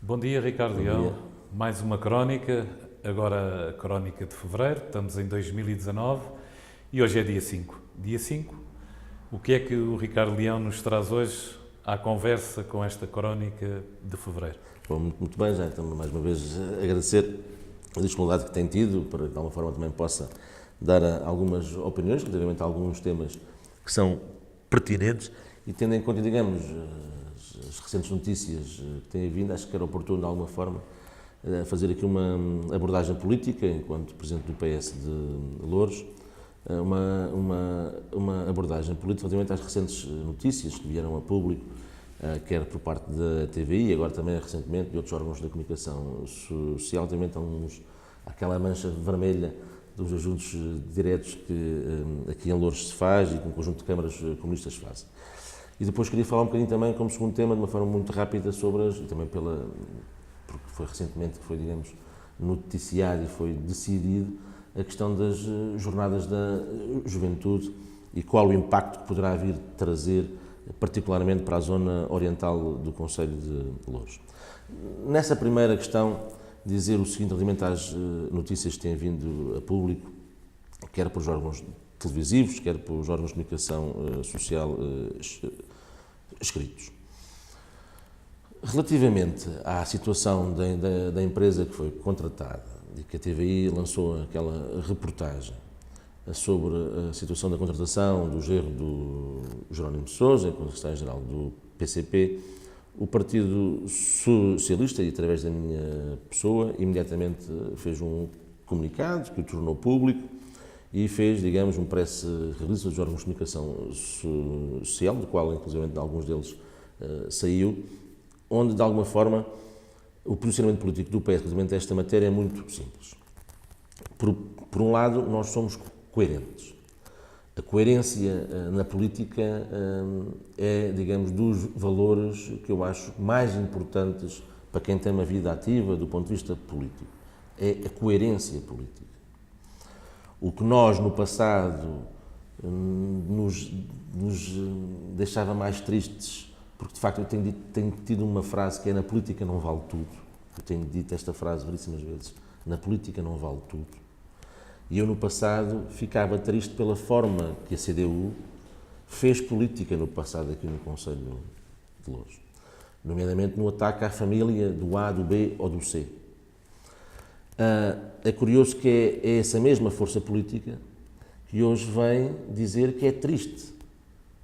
Bom dia, Ricardo Bom Leão. dia. Mais uma crónica, agora a crónica de fevereiro, estamos em 2019 e hoje é dia 5. Dia 5, o que é que o Ricardo Leão nos traz hoje à conversa com esta crónica de fevereiro? Bom, muito bem, já então mais uma vez agradecer a disponibilidade que tem tido para que de alguma forma também possa dar algumas opiniões relativamente a alguns temas que são pertinentes e tendo em conta, digamos, as recentes notícias que têm vindo, acho que era oportuno de alguma forma fazer aqui uma abordagem política enquanto Presidente do PS de Loures, uma abordagem política relativamente às recentes notícias que vieram a público, quer por parte da TVI, agora também recentemente de outros órgãos da comunicação social, relativamente àquela mancha vermelha dos ajuntos diretos que aqui em Loures se faz e que um conjunto de câmaras comunistas fazem. E depois queria falar um bocadinho também, como segundo tema, de uma forma muito rápida, sobre e também porque foi recentemente que foi, digamos, noticiado e foi decidido, a questão das jornadas da juventude e qual o impacto que poderá vir trazer, particularmente para a zona oriental do concelho de Loures. Nessa primeira questão, dizer o seguinte, relativamente às notícias que têm vindo a público, quer pelos órgãos televisivos, quer pelos órgãos de comunicação social escritos. Relativamente à situação da empresa que foi contratada e que a TVI lançou aquela reportagem sobre a situação da contratação, do genro do Jerónimo de Sousa, enquanto secretário-geral do PCP, o Partido Socialista, e através da minha pessoa, imediatamente fez um comunicado que o tornou público e fez, digamos, um press release dos órgãos de comunicação social, do qual, inclusive, alguns deles saiu, onde, de alguma forma, o posicionamento político do PS relativamente a esta matéria é muito simples. Por um lado, nós somos coerentes. A coerência na política é, digamos, dos valores que eu acho mais importantes para quem tem uma vida ativa do ponto de vista político. É a coerência política. O que nós, no passado, nos deixava mais tristes, porque, de facto, eu tenho tido uma frase que é: na política não vale tudo. Eu tenho dito esta frase várias vezes: na política não vale tudo. E eu, no passado, ficava triste pela forma que a CDU fez política no passado aqui no Concelho de Loures, nomeadamente no ataque à família do A, do B ou do C. É curioso que é essa mesma força política que hoje vem dizer que é triste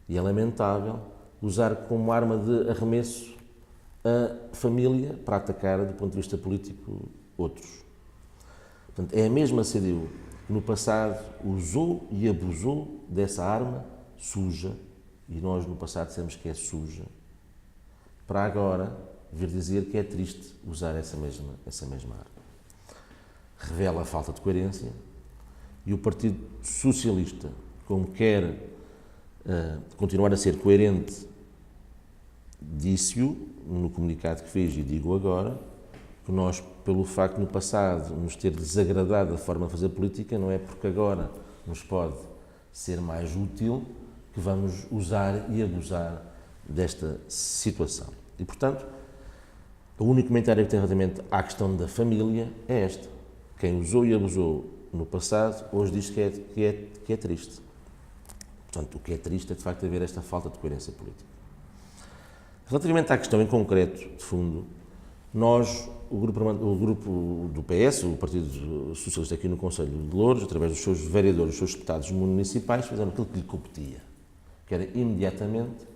e é lamentável usar como arma de arremesso a família para atacar, do ponto de vista político, outros. Portanto, é a mesma CDU que no passado usou e abusou dessa arma suja, e nós no passado dissemos que é suja, para agora vir dizer que é triste usar essa mesma arma. Revela a falta de coerência, e o Partido Socialista, como quer continuar a ser coerente, disse-o no comunicado que fez, e digo agora, que nós, pelo facto de no passado nos ter desagradado a forma de fazer política, não é porque agora nos pode ser mais útil que vamos usar e abusar desta situação. E, portanto, o único comentário que tem relativamente à questão da família é este. Quem usou e abusou no passado, hoje diz que é triste. Portanto, o que é triste é, de facto, haver esta falta de coerência política. Relativamente à questão em concreto, de fundo, nós, o grupo do PS, o Partido Socialista aqui no Concelho de Loures, através dos seus vereadores, dos seus deputados municipais, fizeram aquilo que lhe competia, que era imediatamente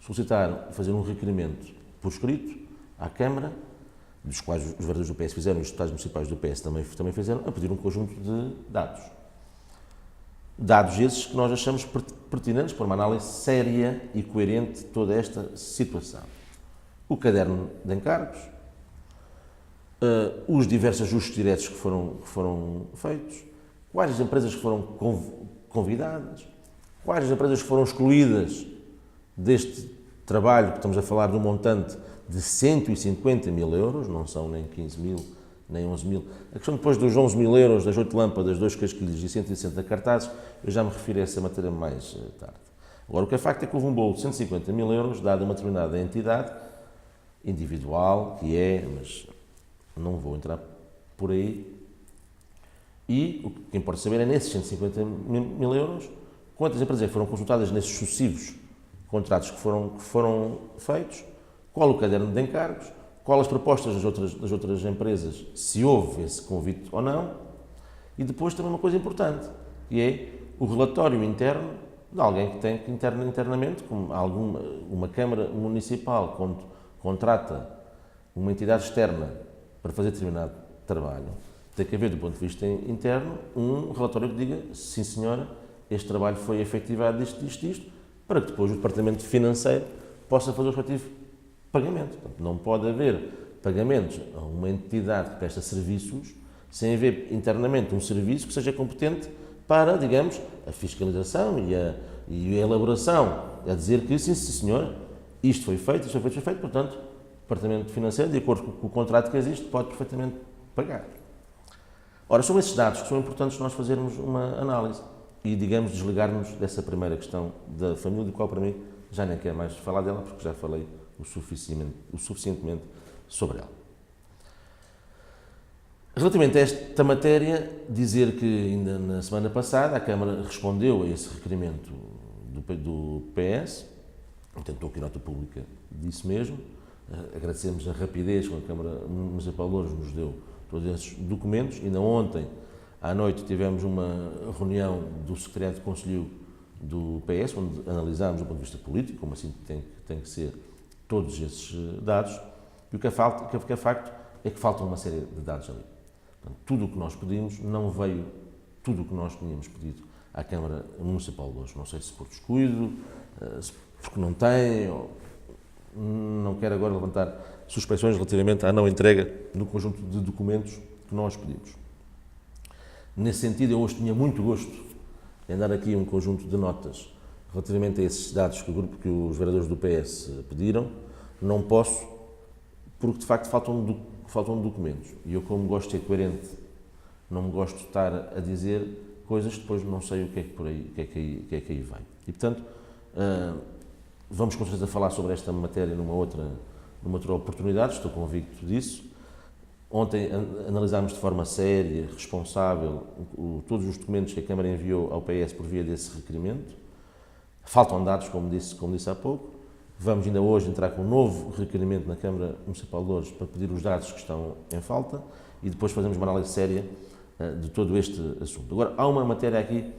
solicitar, fazer um requerimento por escrito à Câmara, dos quais os vereadores do PS fizeram e os deputados municipais do PS também fizeram, a pedir um conjunto de dados. Dados esses que nós achamos pertinentes para uma análise séria e coerente de toda esta situação. O caderno de encargos, os diversos ajustes diretos que foram feitos, quais as empresas que foram convidadas, quais as empresas que foram excluídas deste trabalho, que estamos a falar de um montante de 150 mil euros, não são nem 15 mil, nem 11 mil. A questão depois dos 11 mil euros, das 8 lâmpadas, 2 casquilhos e 160 cartazes, eu já me refiro a essa matéria mais tarde. Agora, o que é facto é que houve um bolo de 150 mil euros dado a uma determinada entidade individual, que é, mas não vou entrar por aí. E o que importa saber é, nesses 150 mil euros, quantas empresas foram consultadas nesses sucessivos contratos que foram feitos, qual o caderno de encargos, qual as propostas das outras empresas, se houve esse convite ou não, e depois também uma coisa importante, que é o relatório interno de alguém que tem que internamente, como uma Câmara Municipal, quando contrata uma entidade externa para fazer determinado trabalho, tem que haver, do ponto de vista interno, um relatório que diga, sim senhora, este trabalho foi efetivado isto, para que depois o Departamento Financeiro possa fazer o respectivo pagamento. Portanto, não pode haver pagamentos a uma entidade que presta serviços sem haver internamente um serviço que seja competente para, digamos, a fiscalização e a elaboração, a dizer que, sim senhor, isto foi feito, portanto, o Departamento Financeiro, de acordo com o contrato que existe, pode perfeitamente pagar. Ora, são esses dados que são importantes nós fazermos uma análise e, digamos, desligarmos dessa primeira questão da família, do qual, para mim, já nem quero mais falar dela, porque já falei o suficientemente sobre ela. Relativamente a esta matéria, dizer que ainda na semana passada a Câmara respondeu a esse requerimento do PS, tentou que a nota pública disso mesmo, agradecemos a rapidez com a Câmara Municipal de Louros nos deu todos esses documentos. Ainda ontem, à noite, tivemos uma reunião do Secretariado de Conselho do PS, onde analisámos do ponto de vista político, como assim tem que ser, todos esses dados, e o que é facto é que faltam uma série de dados ali. Portanto, tudo o que nós pedimos não veio, tudo o que nós tínhamos pedido à Câmara Municipal de Louros. Não sei se por descuido, se porque não tem, ou não quero agora levantar suspeições relativamente à não entrega no conjunto de documentos que nós pedimos. Nesse sentido, eu hoje tinha muito gosto em dar aqui um conjunto de notas relativamente a esses dados que os vereadores do PS pediram. Não posso, porque de facto faltam documentos. E eu, como gosto de ser coerente, não me gosto de estar a dizer coisas que depois não sei o que é que aí vem. E, portanto, vamos com certeza falar sobre esta matéria numa outra oportunidade, estou convicto disso. Ontem analisámos de forma séria, responsável, todos os documentos que a Câmara enviou ao PS por via desse requerimento. Faltam dados, como disse há pouco. Vamos ainda hoje entrar com um novo requerimento na Câmara Municipal de Louros para pedir os dados que estão em falta e depois fazemos uma análise séria de todo este assunto. Agora, há uma matéria aqui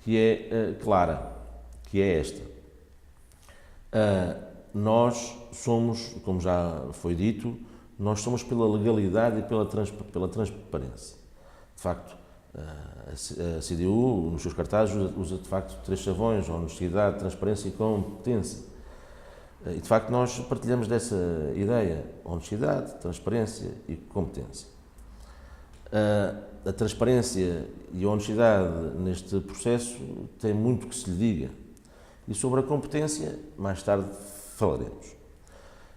que é clara, que é esta. Nós somos, como já foi dito, nós somos pela legalidade e pela transparência. De facto, a CDU, nos seus cartazes, usa de facto 3 chavões: honestidade, transparência e competência. E de facto nós partilhamos dessa ideia: honestidade, transparência e competência. A transparência e a honestidade neste processo tem muito que se lhe diga. E sobre a competência, mais tarde falaremos.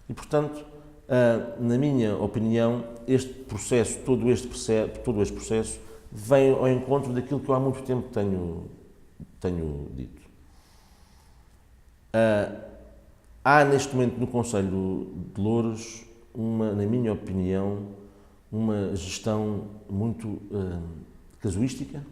E, portanto, na minha opinião, este processo, todo este processo, vem ao encontro daquilo que eu há muito tempo tenho dito. Há neste momento no Conselho de Louros, na minha opinião, uma gestão muito casuística.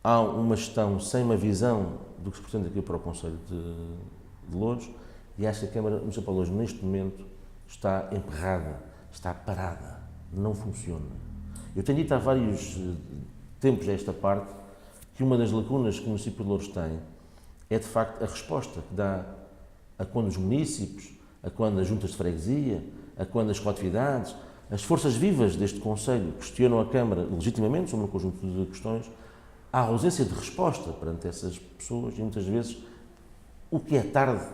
Há uma gestão sem uma visão do que se pretende aqui para o Conselho de Louros, e acho que a Câmara Municipal de Louros, neste momento, está emperrada, está parada, não funciona. Eu tenho dito há vários tempos a esta parte que uma das lacunas que o município de Louros tem é, de facto, a resposta que dá a quando os munícipes, a quando as juntas de freguesia, a quando as coletividades, as forças vivas deste Conselho questionam a Câmara legitimamente sobre um conjunto de questões. Há ausência de resposta perante essas pessoas e, muitas vezes, o que é tarde,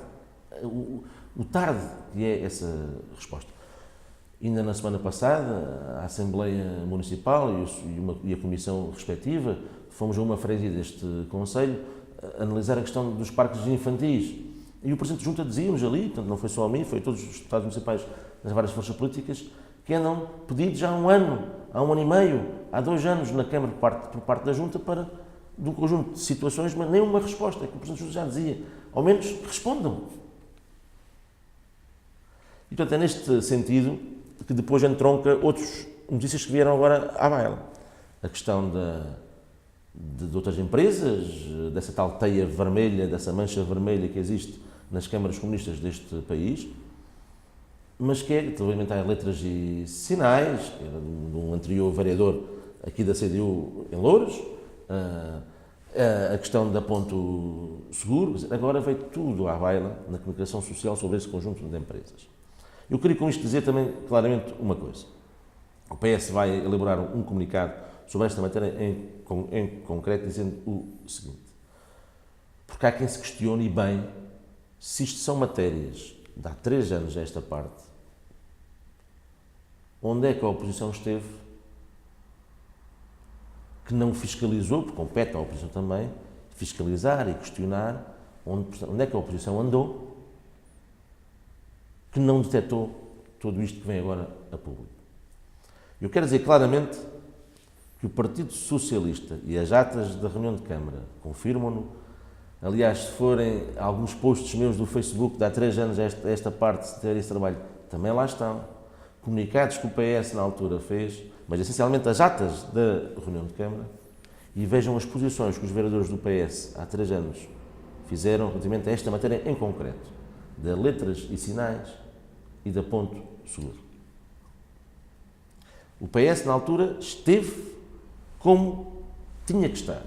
o tarde que é essa resposta. Ainda na semana passada, a Assembleia Municipal e a Comissão respectiva fomos a uma freguesia deste Conselho analisar a questão dos parques infantis. E o Presidente da Junta dizia-nos ali, portanto não foi só a mim, foi a todos os deputados municipais das várias forças políticas, que andam pedidos há um ano e meio, há 2 anos na Câmara por parte da Junta de um conjunto de situações, mas nem uma resposta, que o Presidente da Junta já dizia. Ao menos respondam. E, portanto, é neste sentido que depois entronca outras notícias que vieram agora à baila. A questão de outras empresas, dessa tal teia vermelha, dessa mancha vermelha que existe nas câmaras comunistas deste país, mas que é relativamente às letras e sinais, que era de um anterior vereador aqui da CDU em Loures, a questão da Ponto Seguro, agora veio tudo à baila na comunicação social sobre esse conjunto de empresas. Eu queria com isto dizer também claramente uma coisa. O PS vai elaborar um comunicado sobre esta matéria em concreto, dizendo o seguinte: porque há quem se questione, e bem, se isto são matérias de há 3 anos a esta parte, onde é que a oposição esteve, que não fiscalizou, porque compete à oposição também, fiscalizar e questionar onde é que a oposição andou, que não detectou tudo isto que vem agora a público. Eu quero dizer claramente que o Partido Socialista e as atas da reunião de Câmara confirmam-no. Aliás, se forem alguns posts meus do Facebook de há 3 anos esta parte de ter esse trabalho, também lá estão. Comunicados que o PS na altura fez, mas essencialmente as atas da reunião de Câmara, e vejam as posições que os vereadores do PS há 3 anos fizeram relativamente a esta matéria em concreto, de letras e sinais e da Ponto Seguro. O PS na altura esteve como tinha que estar,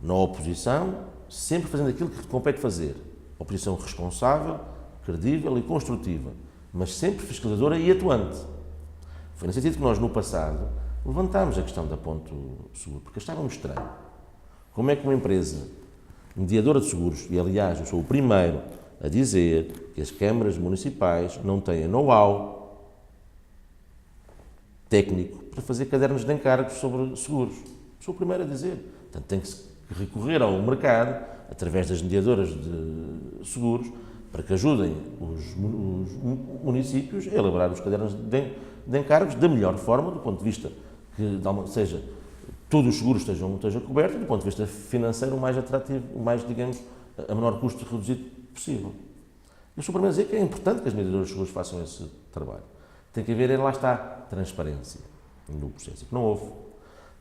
na oposição, sempre fazendo aquilo que compete fazer. Oposição responsável, credível e construtiva, mas sempre fiscalizadora e atuante. Foi nesse sentido que nós, no passado, levantámos a questão da Ponto Seguro, porque achávamos estranho. Como é que uma empresa mediadora de seguros, e aliás eu sou o primeiro a dizer que as câmaras municipais não têm know-how técnico para fazer cadernos de encargos sobre seguros. Sou o primeiro a dizer. Portanto, tem que se recorrer ao mercado, através das mediadoras de seguros, para que ajudem os municípios a elaborar os cadernos de encargos da melhor forma, do ponto de vista que seja todos os seguros estejam cobertos, do ponto de vista financeiro, o mais atrativo, o mais, digamos, a menor custo reduzido possível. Eu sou o primeiro a dizer que é importante que as mediadoras de seguros façam esse trabalho. Tem que haver, lá está, transparência no processo, que não houve,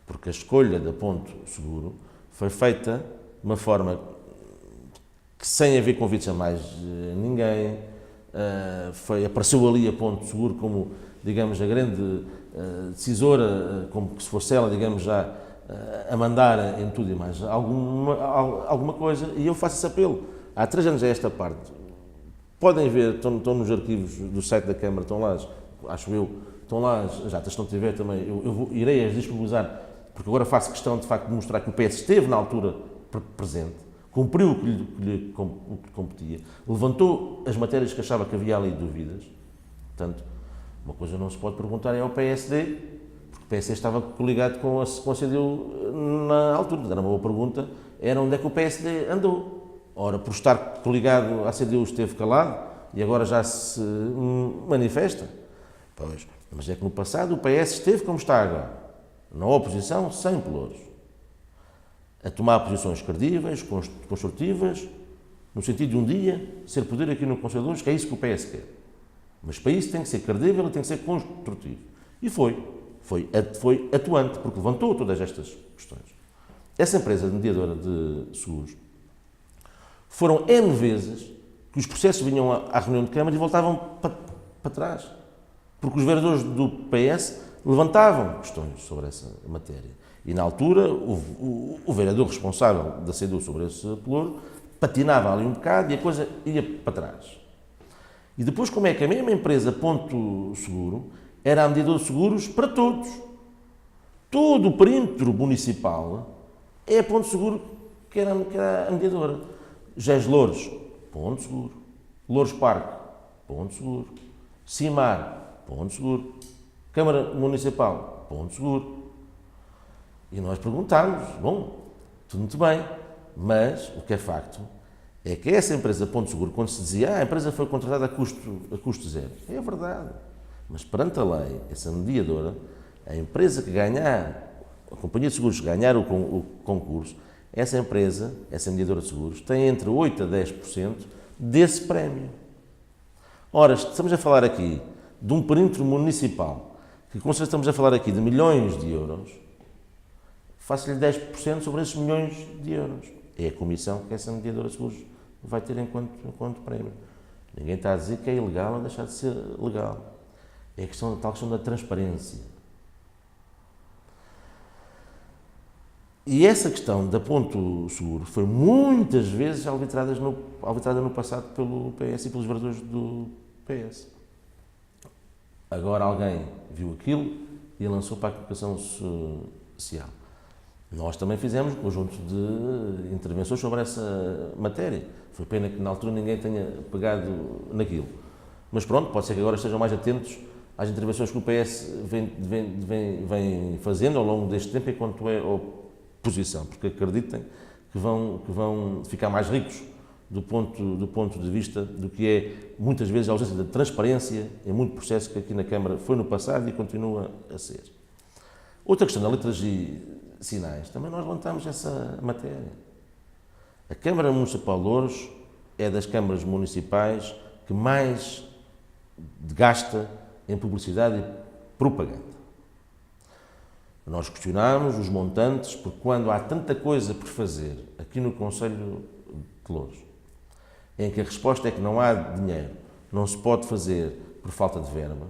porque a escolha da Ponto Seguro foi feita de uma forma que, sem haver convites a mais ninguém, apareceu ali a Ponto Seguro como, digamos, a grande decisora, como se fosse ela, digamos, já a mandar em tudo e mais alguma coisa, e eu faço esse apelo. Há 3 anos a esta parte, podem ver, estão nos arquivos do site da Câmara, estão lá, acho eu, estão lá as atas, se não tiver também, irei as disponibilizar, porque agora faço questão de facto de mostrar que o PS esteve na altura presente, cumpriu o que lhe competia, levantou as matérias que achava que havia ali dúvidas. Portanto, uma coisa não se pode perguntar é ao PSD, porque o PSD estava coligado com a CDU na altura. Era uma boa pergunta, era onde é que o PSD andou. Ora, por estar coligado à CDU esteve calado e agora já se manifesta. Pois, mas é que no passado o PS esteve como está agora, na oposição, sem pelouros, a tomar posições credíveis, construtivas, no sentido de um dia ser poder aqui no Conselho de Loures, que é isso que o PS quer. Mas para isso tem que ser credível e tem que ser construtivo. E foi atuante, porque levantou todas estas questões. Essa empresa mediadora de seguros, foram N vezes que os processos vinham à reunião de Câmara e voltavam para trás. Porque os vereadores do PS levantavam questões sobre essa matéria. E, na altura, o vereador responsável da CDU sobre esse pelouro patinava ali um bocado e a coisa ia para trás. E depois, como é que a mesma empresa Ponto Seguro era a mediadora de seguros para todos? Todo o perímetro municipal é a Ponto Seguro que era a mediadora. GES Loures, Ponto Seguro. Loures Parque, Ponto Seguro. CIMAR, Ponto Seguro. Câmara Municipal, Ponto Seguro. E nós perguntámos, bom, tudo muito bem, mas o que é facto é que essa empresa Ponto Seguro, quando se dizia a empresa foi contratada a custo zero, é verdade, mas perante a lei, essa mediadora, a empresa que ganhar, a companhia de seguros que ganhar o concurso, essa empresa, essa mediadora de seguros, tem entre 8% a 10% desse prémio. Ora, estamos a falar aqui de um perímetro municipal, que com certeza estamos a falar aqui de milhões de euros, faço-lhe 10% sobre esses milhões de euros. É a comissão que essa mediadora de seguros vai ter enquanto prémio. Ninguém está a dizer que é ilegal ou deixar de ser legal. É a tal questão da transparência. E essa questão da Ponto Seguro foi muitas vezes alvitrada no passado pelo PS e pelos vereadores do PS. Agora alguém viu aquilo e lançou para a comunicação social. Nós também fizemos um conjunto de intervenções sobre essa matéria. Foi pena que na altura ninguém tenha pegado naquilo. Mas pronto, pode ser que agora estejam mais atentos às intervenções que o PS vem fazendo ao longo deste tempo enquanto é oposição, porque acreditem que vão ficar mais ricos do ponto de vista do que é, muitas vezes, a ausência de transparência em muito processo que aqui na Câmara foi no passado e continua a ser. Outra questão, das letras e sinais, também nós levantamos essa matéria. A Câmara Municipal de Louros é das câmaras municipais que mais gasta em publicidade e propaganda. Nós questionámos os montantes, porque quando há tanta coisa por fazer aqui no Concelho de Louros, em que a resposta é que não há dinheiro, não se pode fazer por falta de verba,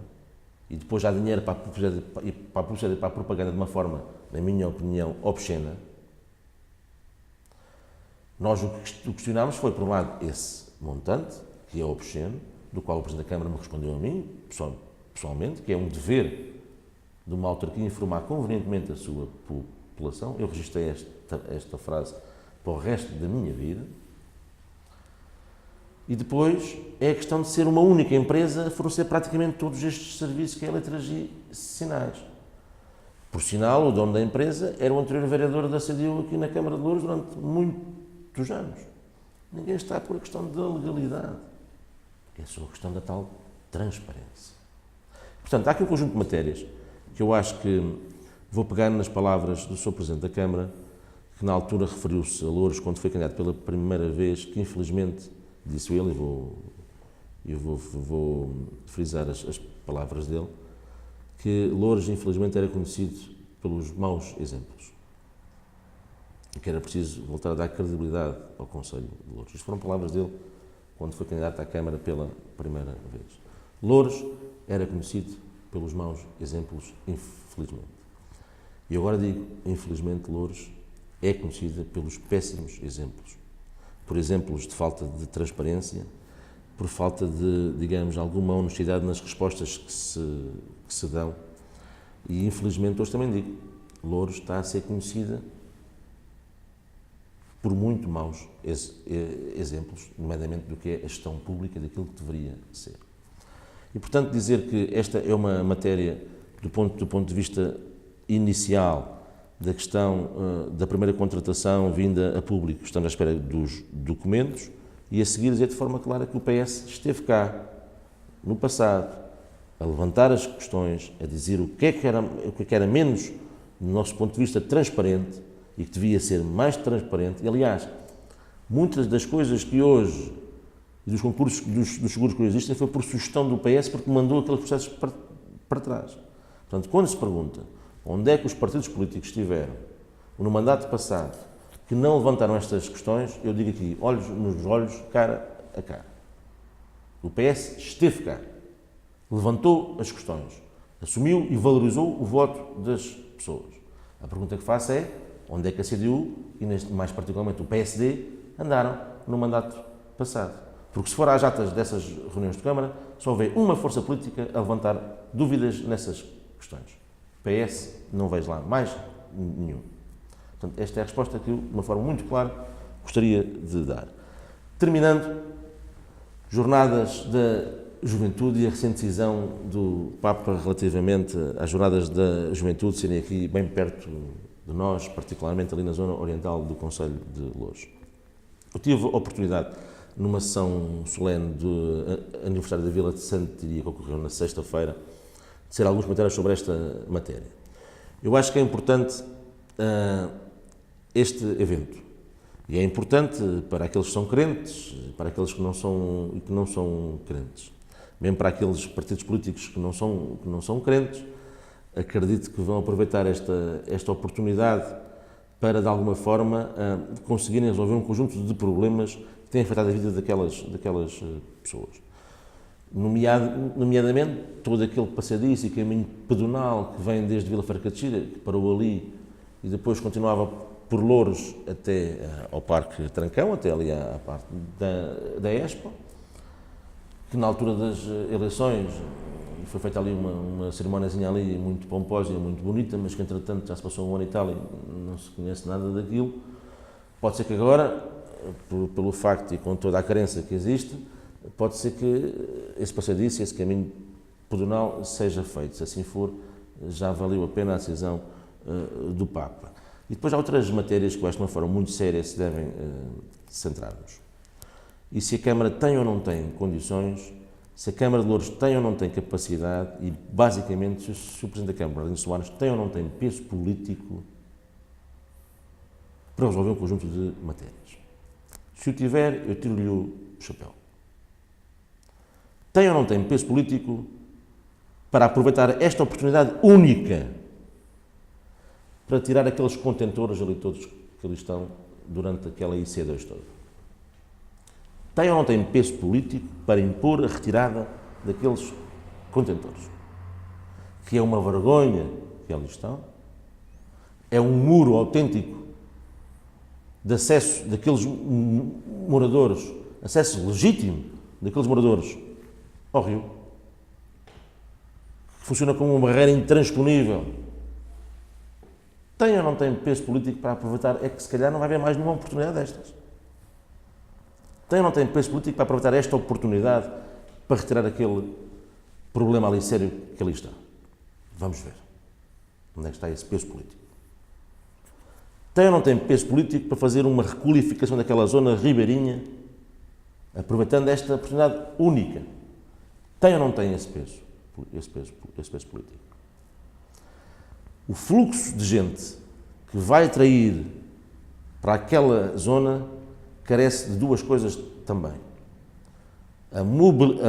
e depois há dinheiro para a publicidade e para a propaganda de uma forma, na minha opinião, obscena, nós o que questionámos foi, por um lado, esse montante, que é obsceno, do qual o Presidente da Câmara me respondeu a mim, pessoalmente, que é um dever de uma autarquia informar convenientemente a sua população. Eu registrei esta frase para o resto da minha vida. E depois é a questão de ser uma única empresa a fornecer praticamente todos estes serviços, que é letras e sinais. Por sinal, o dono da empresa era o anterior vereador da CDU aqui na Câmara de Louros durante muitos anos. Ninguém está por a questão da legalidade. É só a questão da tal transparência. Portanto, há aqui um conjunto de matérias que eu acho que vou pegar nas palavras do Sr. Presidente da Câmara, que na altura referiu-se a Louros quando foi candidato pela primeira vez, que infelizmente, disse ele, e vou frisar as palavras dele, que Louros infelizmente era conhecido pelos maus exemplos e que era preciso voltar a dar credibilidade ao Concelho de Louros. Isto foram palavras dele quando foi candidato à Câmara pela primeira vez. Louros era conhecido pelos maus exemplos, infelizmente. E agora digo, infelizmente, Louros é conhecida pelos péssimos exemplos. Por exemplos de falta de transparência, por falta de, digamos, alguma honestidade nas respostas que se dão. E, infelizmente, hoje também digo, Louros está a ser conhecida por muito maus exemplos, nomeadamente do que é a gestão pública, daquilo que deveria ser. E, portanto, dizer que esta é uma matéria, do ponto de vista inicial, da questão da primeira contratação vinda a público, estamos à espera dos documentos, e a seguir dizer de forma clara que o PS esteve cá, no passado, a levantar as questões, a dizer o que é que era menos, do nosso ponto de vista, transparente, e que devia ser mais transparente. E, aliás, muitas das coisas que hoje, e dos concursos dos seguros que existem, foi por sugestão do PS, porque mandou aqueles processos para trás. Portanto, quando se pergunta onde é que os partidos políticos estiveram no mandato passado que não levantaram estas questões, eu digo aqui, olhos nos olhos, cara a cara. O PS esteve cá, levantou as questões, assumiu e valorizou o voto das pessoas. A pergunta que faço é, onde é que a CDU, e mais particularmente o PSD, andaram no mandato passado? Porque se for às atas dessas reuniões de Câmara, só vê uma força política a levantar dúvidas nessas questões. PS, não vejo lá mais nenhum. Portanto, esta é a resposta que eu, de uma forma muito clara, gostaria de dar. Terminando, jornadas da juventude e a recente decisão do Papa relativamente às jornadas da juventude serem aqui bem perto de nós, particularmente ali na zona oriental do Concelho de Louros. Eu tive a oportunidade, numa sessão solene do aniversário da Vila de Santiria, que ocorreu na sexta-feira, de ser alguns comentários sobre esta matéria. Eu acho que é importante este evento. E é importante para aqueles que são crentes, para aqueles que não são crentes. mesmo para aqueles partidos políticos que não são crentes, acredito que vão aproveitar esta oportunidade para, de alguma forma, conseguirem resolver um conjunto de problemas que têm afetado a vida daquelas pessoas. Nomeadamente, todo aquele passadiço e caminho pedonal que vem desde Vila Farcatira, que parou ali e depois continuava por Louros até ao Parque Trancão, até ali à parte da Expo, que na altura das eleições foi feita ali uma cerimóniazinha ali muito pomposa e muito bonita, mas que entretanto já se passou um ano e tal e não se conhece nada daquilo. Pode ser que agora, pelo facto e com toda a carência que existe, pode ser que esse passadiço, esse caminho pedonal seja feito. Se assim for, já valeu a pena a decisão do Papa. E depois há outras matérias que eu acho de uma forma muito séria se devem centrar-nos. E se a Câmara tem ou não tem condições, se a Câmara de Louros tem ou não tem capacidade e, basicamente, se o Presidente da Câmara, Bernardino Soares, tem ou não tem peso político para resolver um conjunto de matérias. Se o tiver, eu tiro-lhe o chapéu. Tem ou não tem peso político para aproveitar esta oportunidade única para tirar aqueles contentores ali todos que ali estão durante aquela IC2 toda? Tem ou não tem peso político para impor a retirada daqueles contentores? Que é uma vergonha que ali estão, é um muro autêntico de acesso daqueles moradores, acesso legítimo daqueles moradores ao rio, que funciona como uma barreira intransponível. Tem ou não tem peso político para aproveitar? É que se calhar não vai haver mais nenhuma oportunidade destas. Tem ou não tem peso político para aproveitar esta oportunidade para retirar aquele problema ali sério que ali está? Vamos ver onde é que está esse peso político. Tem ou não tem peso político para fazer uma requalificação daquela zona ribeirinha, aproveitando esta oportunidade única? Tem ou não tem esse peso político? O fluxo de gente que vai atrair para aquela zona carece de duas coisas também: a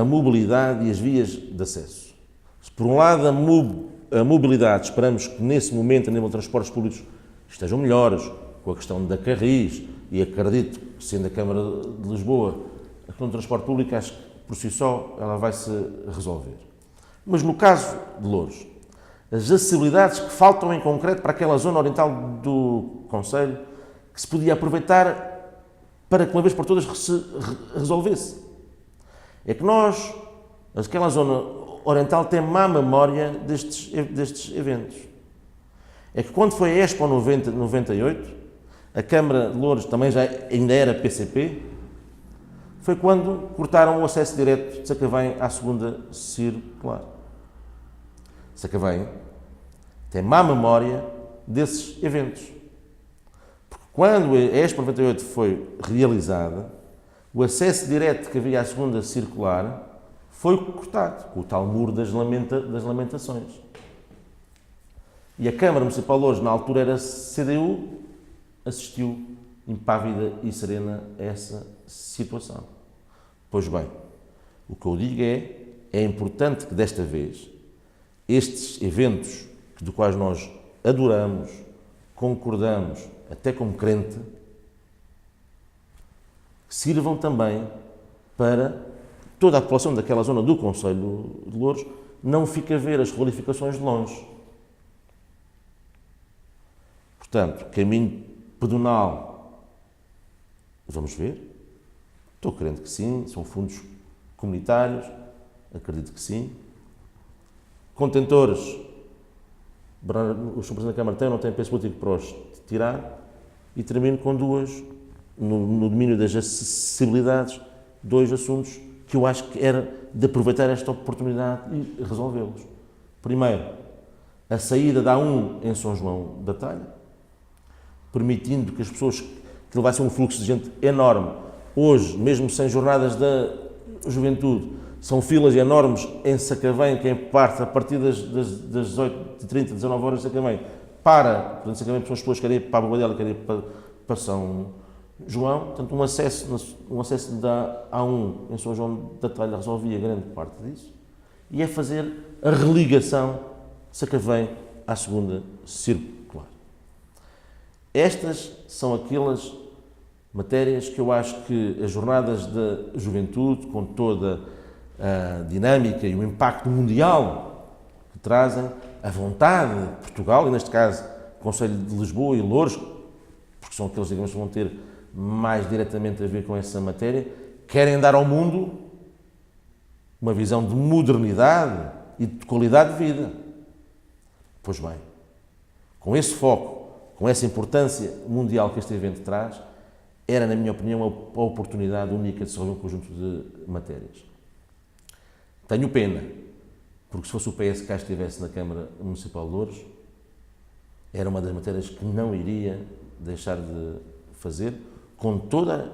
mobilidade e as vias de acesso. Se por um lado a mobilidade, esperamos que nesse momento, a nível de transportes públicos, estejam melhores, com a questão da Carris, e acredito que, sendo a Câmara de Lisboa, a questão do transporte público, acho que por si só ela vai se resolver. Mas no caso de Louros, as acessibilidades que faltam em concreto para aquela zona oriental do concelho, que se podia aproveitar para que uma vez por todas se resolvesse. É que nós, aquela zona oriental, tem má memória destes eventos. É que quando foi a Expo 98, a Câmara de Louros também ainda era PCP, foi quando cortaram o acesso direto de Sacavém à segunda circular. Sacavém tem má memória desses eventos. Porque quando a Expo 98 foi realizada, o acesso direto que havia à segunda circular foi cortado, com o tal muro das lamentações. E a Câmara Municipal de Louros, na altura era CDU, assistiu impávida e serena a essa situação. Pois bem, o que eu digo é importante que desta vez estes eventos, de quais nós adoramos, concordamos, até como crente, sirvam também para toda a população daquela zona do concelho de Louros não fique a ver as requalificações de longe. Portanto, caminho pedonal, vamos ver. Estou crente que sim, são fundos comunitários, acredito que sim. Contentores, o Sr. Presidente da Câmara tem ou não tem peso político para os tirar? E termino com duas, no domínio das acessibilidades, dois assuntos que eu acho que era de aproveitar esta oportunidade e resolvê-los. Primeiro, a saída da A1 em São João da Talha, permitindo que as pessoas, que vai ser um fluxo de gente enorme. Hoje, mesmo sem jornadas da juventude, são filas enormes em Sacavém, quem parte a partir das 18h30, 19 horas de Sacavém, portanto, Sacavém são as pessoas que querem ir para a Bobadela, querem ir para São João, portanto, um acesso da A1 em São João da Talha resolvia grande parte disso, e é fazer a religação de Sacavém à segunda circular. Estas são aquelas matérias que eu acho que as jornadas da juventude, com toda a dinâmica e o impacto mundial que trazem, a vontade de Portugal, e neste caso o Conselho de Lisboa e Louros, porque são aqueles, digamos, que vão ter mais diretamente a ver com essa matéria, querem dar ao mundo uma visão de modernidade e de qualidade de vida. Pois bem, com esse foco, com essa importância mundial que este evento traz, era, na minha opinião, a oportunidade única de se resolver um conjunto de matérias. Tenho pena, porque se fosse o PS que cá estivesse na Câmara Municipal de Louros, era uma das matérias que não iria deixar de fazer, com toda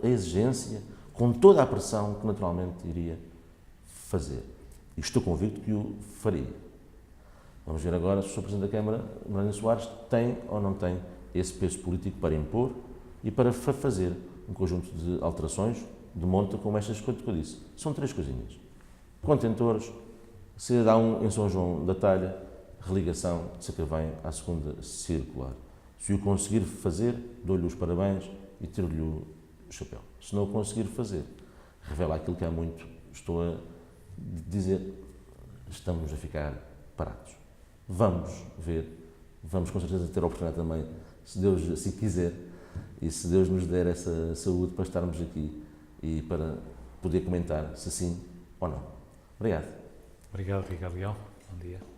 a exigência, com toda a pressão que naturalmente iria fazer. E estou convicto que o faria. Vamos ver agora se o Sr. Presidente da Câmara, Manuel Soares, tem ou não tem esse peso político para impor e para fazer um conjunto de alterações de monta como estas coisas que eu disse. São 3 coisinhas. Contentores, saída A1 em São João da Talha, religação de Sacavém à segunda circular. Se o conseguir fazer, dou-lhe os parabéns e tiro-lhe o chapéu. Se não o conseguir fazer, revela aquilo que há muito estou a dizer, estamos a ficar parados. Vamos ver, vamos com certeza ter a oportunidade também, se Deus assim quiser, e se Deus nos der essa saúde para estarmos aqui e para poder comentar se sim ou não. Obrigado. Obrigado, Ricardo Leão. Bom dia.